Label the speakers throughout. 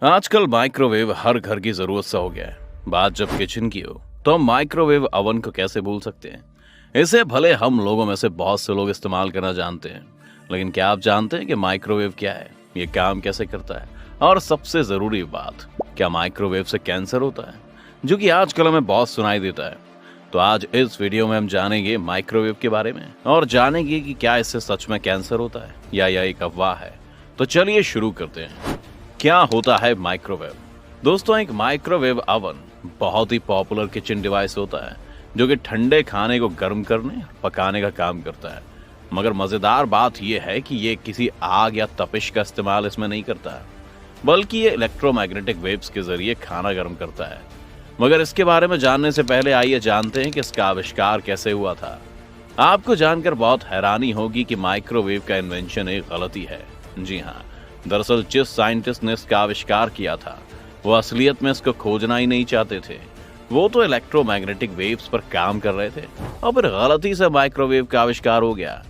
Speaker 1: आजकल माइक्रोवेव हर घर की जरूरत सा हो गया है। बात जब किचन की हो तो हम माइक्रोवेव अवन को कैसे भूल सकते हैं। इसे भले हम लोगों में से बहुत से लोग इस्तेमाल करना जानते हैं, लेकिन क्या आप जानते हैं कि माइक्रोवेव क्या है, ये काम कैसे करता है, और सबसे जरूरी बात, क्या माइक्रोवेव से कैंसर होता है, जो कि आजकल हमें बहुत सुनाई देता है। तो आज इस वीडियो में हम जानेंगे माइक्रोवेव के बारे में और जानेंगे कि क्या इससे सच में कैंसर होता है या यह एक अफवाह है। तो चलिए शुरू करते हैं। क्या होता है माइक्रोवेव? दोस्तों, एक माइक्रोवेव अवन बहुत ही पॉपुलर किचन डिवाइस होता है जो कि ठंडे खाने को गर्म करने पकाने का काम करता है। मगर मजेदार बात यह है कि ये किसी आग या तपिश का इस्तेमाल इसमें नहीं करता है, बल्कि ये इलेक्ट्रोमैग्नेटिक वेव्स के जरिए खाना गर्म करता है। मगर इसके बारे में जानने से पहले आइए जानते हैं कि इसका आविष्कार कैसे हुआ था। आपको जानकर बहुत हैरानी होगी कि माइक्रोवेव का इन्वेंशन एक गलती है। जी हाँ, दरअसल जिस साइंटिस्ट ने इसका आविष्कार किया था वो असलियत में इसको खोजना ही नहीं चाहते थे। वो तो इलेक्ट्रोमैग्नेटिक वेव्स पर काम कर रहे थे और फिर गलती से माइक्रोवेव का आविष्कार हो गया।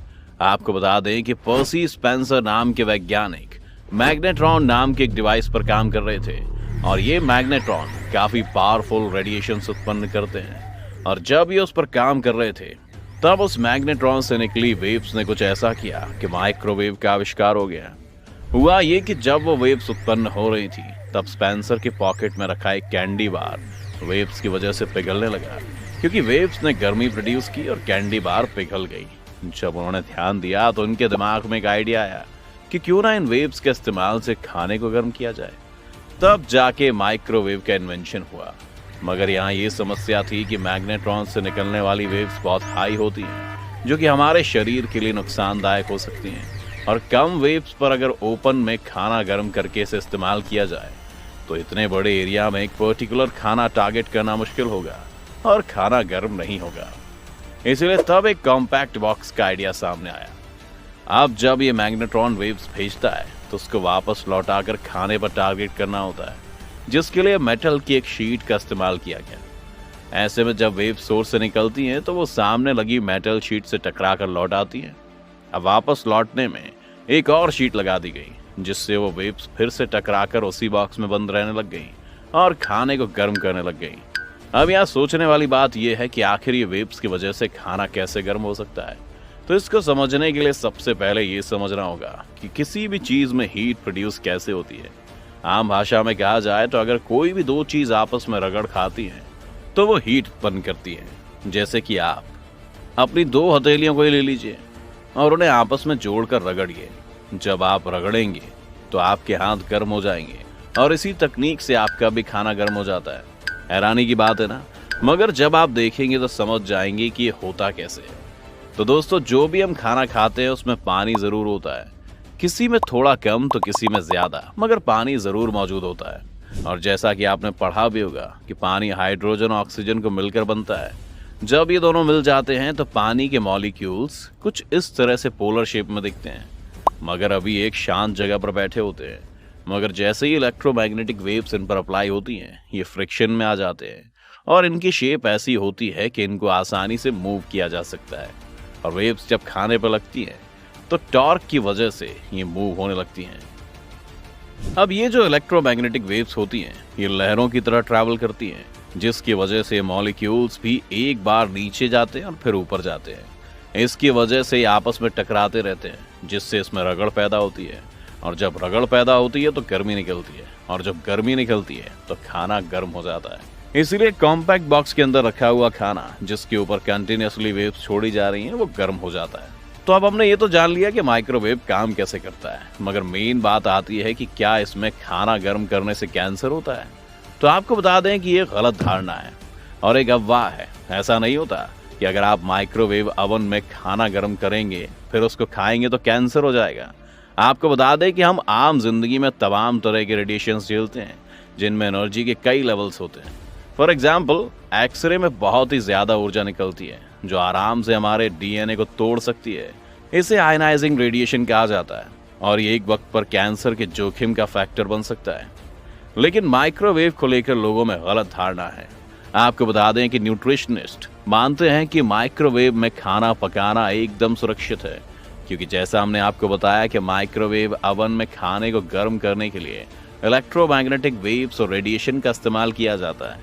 Speaker 1: आपको बता दें कि पर्सी स्पेंसर नाम के वैज्ञानिक मैग्नेट्रॉन नाम के एक डिवाइस पर काम कर रहे थे, और ये मैग्नेट्रॉन काफी पावरफुल रेडिएशन उत्पन्न करते हैं। और जब ये उस पर काम कर रहे थे तब उस मैग्नेट्रॉन से निकली वेव्स ने कुछ ऐसा किया कि माइक्रोवेव का आविष्कार हो गया। हुआ ये कि जब वो वेव्स उत्पन्न हो रही थी तब स्पेंसर के पॉकेट में रखा एक कैंडी बार वेव्स की वजह से पिघलने लगा, क्योंकि वेव्स ने गर्मी प्रोड्यूस की और कैंडी बार पिघल गई। जब उन्होंने ध्यान दिया तो उनके दिमाग में एक आइडिया आया कि क्यों ना इन वेव्स के इस्तेमाल से खाने को गर्म किया जाए। तब जाके माइक्रोवेव का इन्वेंशन हुआ। मगर यहाँ ये समस्या थी कि मैग्नेट्रॉन से निकलने वाली वेव्स बहुत हाई होती हैं, जो कि हमारे शरीर के लिए नुकसानदायक हो सकती हैं। और कम वेव्स पर अगर ओपन में खाना गर्म करके इसे इस्तेमाल किया जाए तो इतने बड़े एरिया में एक पर्टिकुलर खाना टारगेट करना मुश्किल होगा और खाना गर्म नहीं होगा। इसलिए तब एक कॉम्पैक्ट बॉक्स का आइडिया सामने आया। अब जब ये मैग्नेट्रॉन वेव्स भेजता है तो उसको वापस लौटाकर खाने पर टारगेट करना होता है, जिसके लिए मेटल की एक शीट का इस्तेमाल किया गया। ऐसे में जब वेव सोर्स से निकलती हैं तो वो सामने लगी मेटल शीट से टकरा कर लौट आती हैं। अब वापस लौटने में एक और शीट लगा दी गई, जिससे वो वेव्स फिर से टकराकर उसी बॉक्स में बंद रहने लग गई और खाने को गर्म करने लग गई। अब यहाँ सोचने वाली बात यह है कि आखिर ये वेव्स की वजह से खाना कैसे गर्म हो सकता है। तो इसको समझने के लिए सबसे पहले ये समझना होगा कि किसी भी चीज में हीट प्रोड्यूस कैसे होती है। आम भाषा में कहा जाए तो अगर कोई भी दो चीज आपस में रगड़ खाती हैं तो वो हीट उत्पन्न करती है। जैसे कि आप अपनी दो हथेलियों को ही ले लीजिए और उन्हें आपस में जोड़कर रगड़िए। जब आप रगड़ेंगे तो आपके हाथ गर्म हो जाएंगे और इसी तकनीक से आपका भी खाना गर्म हो जाता है। हैरानी की बात है ना? मगर जब आप देखेंगे तो समझ जाएंगे कि ये होता कैसे है। तो दोस्तों, जो भी हम खाना खाते हैं उसमें पानी जरूर होता है, किसी में थोड़ा कम तो किसी में ज्यादा, मगर पानी जरूर मौजूद होता है। और जैसा कि आपने पढ़ा भी होगा कि पानी हाइड्रोजन और ऑक्सीजन को मिलकर बनता है। जब ये दोनों मिल जाते हैं तो पानी के मॉलिक्यूल्स कुछ इस तरह से पोलर शेप में दिखते हैं, मगर अभी एक शांत जगह पर बैठे होते हैं। मगर जैसे ही इलेक्ट्रोमैग्नेटिक वेव्स इन पर अप्लाई होती हैं, ये फ्रिक्शन में आ जाते हैं और इनकी शेप ऐसी होती है कि इनको आसानी से मूव किया जा सकता है। और वेव्स जब खाने पर लगती हैं तो टॉर्क की वजह से ये मूव होने लगती हैं। अब ये जो इलेक्ट्रोमैग्नेटिक वेव्स होती हैं ये लहरों की तरह ट्रैवल करती हैं, जिसकी वजह से मॉलिक्यूल्स भी एक बार नीचे जाते हैं और फिर ऊपर जाते हैं। इसकी वजह से आपस में टकराते रहते हैं, जिससे इसमें रगड़ पैदा होती है। और जब रगड़ पैदा होती है तो गर्मी निकलती है, और जब गर्मी निकलती है तो खाना गर्म हो जाता है। इसलिए कॉम्पैक्ट बॉक्स के अंदर रखा हुआ खाना जिसके ऊपर कंटिन्यूअसली वेव्स छोड़ी जा रही हैं वो गर्म हो जाता है। तो अब हमने ये तो जान लिया कि माइक्रोवेव काम कैसे करता है, मगर मेन बात आती है कि क्या इसमें खाना गर्म करने से कैंसर होता है। तो आपको बता दें कि ये गलत धारणा है और एक अफवाह है। ऐसा नहीं होता कि अगर आप माइक्रोवेव अवन में खाना गर्म करेंगे फिर उसको खाएंगे तो कैंसर हो जाएगा। आपको बता दें कि हम आम जिंदगी में तमाम तरह के रेडिएशंस झेलते हैं, जिनमें एनर्जी के कई लेवल्स होते हैं। फॉर एग्जाम्पल, एक्सरे में बहुत ही ज्यादा ऊर्जा निकलती है जो आराम से हमारे डीएनए को तोड़ सकती है। इसे आयनाइजिंग रेडिएशन कहा जाता है और ये एक वक्त पर कैंसर के जोखिम का फैक्टर बन सकता है। लेकिन माइक्रोवेव को लेकर लोगों में गलत धारणा है। आपको बता दें कि न्यूट्रिशनिस्ट मानते हैं कि माइक्रोवेव में खाना पकाना एकदम सुरक्षित है, क्योंकि जैसा हमने आपको बताया कि माइक्रोवेव अवन में खाने को गर्म करने के लिए इलेक्ट्रोमैग्नेटिक वेव्स और रेडिएशन का इस्तेमाल किया जाता है,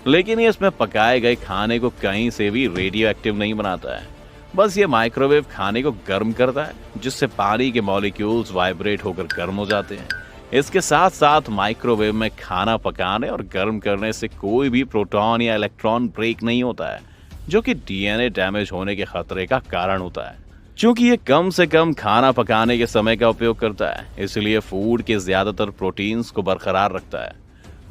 Speaker 1: लेकिन ये इसमें पकाए गए खाने को कहीं से भी रेडियो एक्टिव नहीं बनाता है। बस ये माइक्रोवेव खाने को गर्म करता है, जिससे पानी के मॉलिक्यूल्स वाइब्रेट होकर गर्म हो जाते हैं। इसके साथ साथ माइक्रोवेव में खाना पकाने और गर्म करने से कोई भी प्रोटॉन या इलेक्ट्रॉन ब्रेक नहीं होता है, जो कि डीएनए डैमेज होने के खतरे का कारण होता है। चूंकि ये कम से कम खाना पकाने के समय का उपयोग करता है, इसलिए फूड के ज्यादातर प्रोटीन्स को बरकरार रखता है।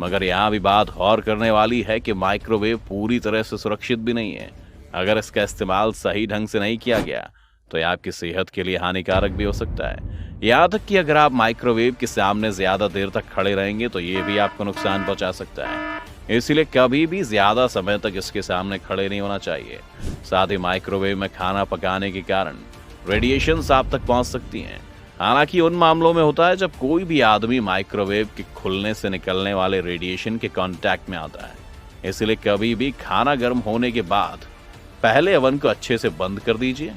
Speaker 1: मगर यहाँ भी बात गौर करने वाली है कि माइक्रोवेव पूरी तरह से सुरक्षित भी नहीं है। अगर इसका इस्तेमाल सही ढंग से नहीं किया गया तो यह आपकी सेहत के लिए हानिकारक भी हो सकता है। यहाँ तक कि अगर आप माइक्रोवेव के सामने ज्यादा देर तक खड़े रहेंगे तो ये भी आपको नुकसान पहुंचा सकता है। इसलिए कभी भी ज्यादा समय तक इसके सामने खड़े नहीं होना चाहिए। साथ ही माइक्रोवेव में खाना पकाने के कारण रेडिएशंस आप तक पहुंच सकती हैं। हालांकि उन मामलों में होता है जब कोई भी आदमी माइक्रोवेव के खुलने से निकलने वाले रेडिएशन के कांटेक्ट में आता है। इसलिए कभी भी खाना गर्म होने के बाद पहले ओवन को अच्छे से बंद कर दीजिए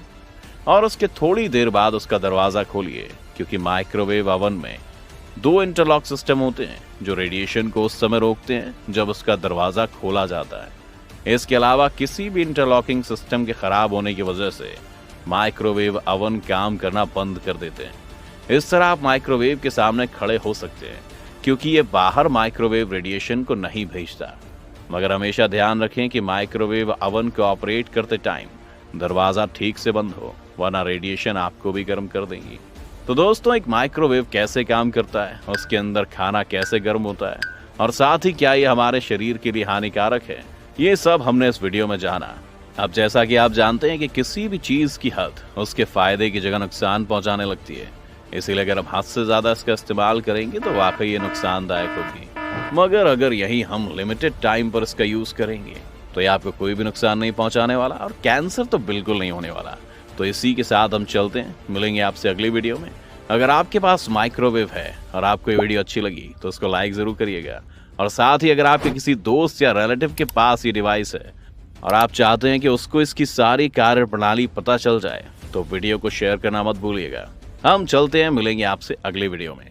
Speaker 1: और उसके थोड़ी देर बाद उसका दरवाजा खोलिए, क्योंकि माइक्रोवेव ओवन में 2 इंटरलॉक सिस्टम होते हैं जो रेडिएशन को उस समय रोकते हैं जब उसका दरवाजा खोला जाता है। इसके अलावा किसी भी इंटरलॉकिंग सिस्टम के खराब होने की वजह से माइक्रोवेव ओवन काम करना बंद कर देते हैं। इस तरह आप माइक्रोवेव के सामने खड़े हो सकते हैं, क्योंकि ये बाहर माइक्रोवेव रेडिएशन को नहीं भेजता। मगर हमेशा ध्यान रखें कि माइक्रोवेव ओवन को ऑपरेट करते टाइम दरवाजा ठीक से बंद हो, वरना रेडिएशन आपको भी गर्म कर देंगी। तो दोस्तों, एक माइक्रोवेव कैसे काम करता है, उसके अंदर खाना कैसे गर्म होता है और साथ ही क्या ये हमारे शरीर के लिए हानिकारक है, ये सब हमने इस वीडियो में जाना। अब जैसा कि आप जानते हैं कि किसी भी चीज की हद उसके फायदे की जगह नुकसान पहुंचाने लगती है। इसीलिए अगर हम हद से ज्यादा इसका इस्तेमाल करेंगे तो वाकई ये नुकसानदायक होगी। मगर अगर यही हम लिमिटेड टाइम पर इसका यूज करेंगे तो ये आपको कोई भी नुकसान नहीं पहुंचाने वाला और कैंसर तो बिल्कुल नहीं होने वाला। तो इसी के साथ हम चलते हैं, मिलेंगे आपसे अगली वीडियो में। अगर आपके पास माइक्रोवेव है और आपको ये वीडियो अच्छी लगी तो उसको लाइक जरूर करिएगा, और साथ ही अगर आपके किसी दोस्त या रिलेटिव के पास ये डिवाइस है और आप चाहते हैं कि उसको इसकी सारी कार्य प्रणाली पता चल जाए तो वीडियो को शेयर करना मत भूलिएगा। हम चलते हैं, मिलेंगे आपसे अगली वीडियो में।